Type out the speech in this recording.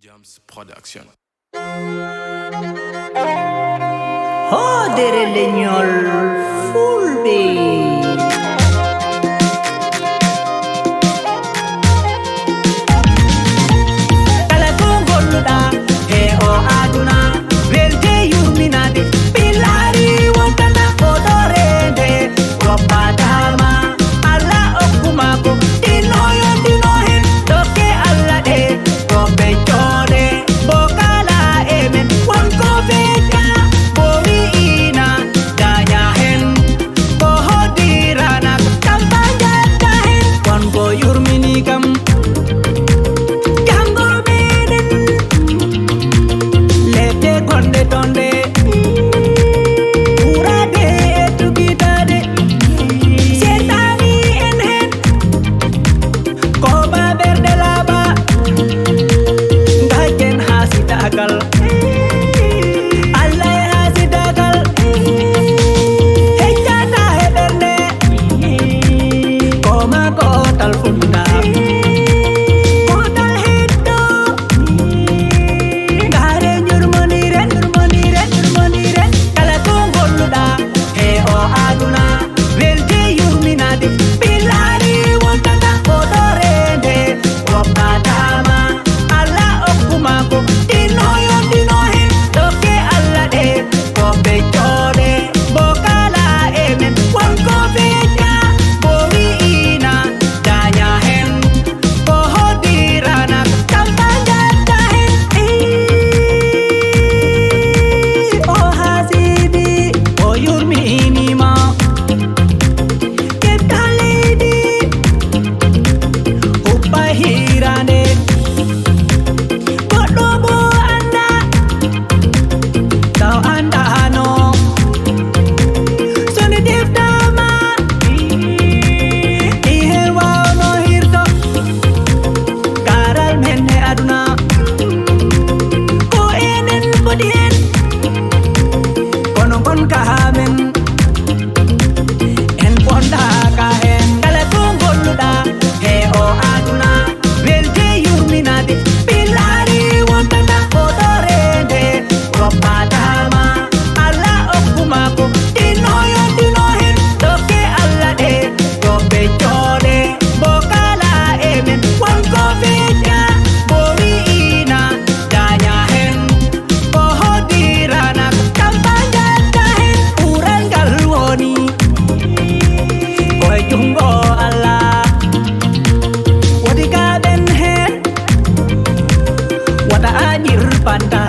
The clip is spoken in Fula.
Jams Production. Oh, dere leñol fulɓe kala ko golluɗa e o aduna welte yurminade ɓillari wontana oɗo rende robbatama allah okkumako ɗinoyondino hen dokke allah ɗe ko beccode bo kala emen wonko fecca bo wi'ina daña hen ko hodirana kamba jatta hen wonko yurmini kam jangol meɗen leɗɗe gonɗe tonde ɓurade e tugitade setani en hen ko baɓerde laaɓa gajen hasidagal allah e hasidagal heccata e ɓernde koma kotal funta kotal heddo ngare ñurmoniren kala ko golluɗa e o aduna welte yurminade ɓillari wontata oɗo rende woɓɓatama allah okkumako ɗinoyondino hen dokke allah ɗe ko beccode bo kala emen wonko fecca bo wi'ina daña hen ko hodirana kamba jatta hen o hasidi o yurminima kebta leydi hubba hirande goɗɗo bo anda taw andano soni deftama ɗi hen wawno hirto karal men e aduna ko enen boɗi hen kono gonka ha men en bondaka hen kala ko golluɗa e o aduna welte yurminade ɓillari wontata oɗo rende robbatama allah okkumako ɗinoyondino hen dokke allah ɗe ko beccode bo kala emen wonko fecca bo wi'ina daña hen ko hodirana kamba jatta hen ɓural ngal woni koye jungo allah wodi gaɓen hen wata a ñirpanta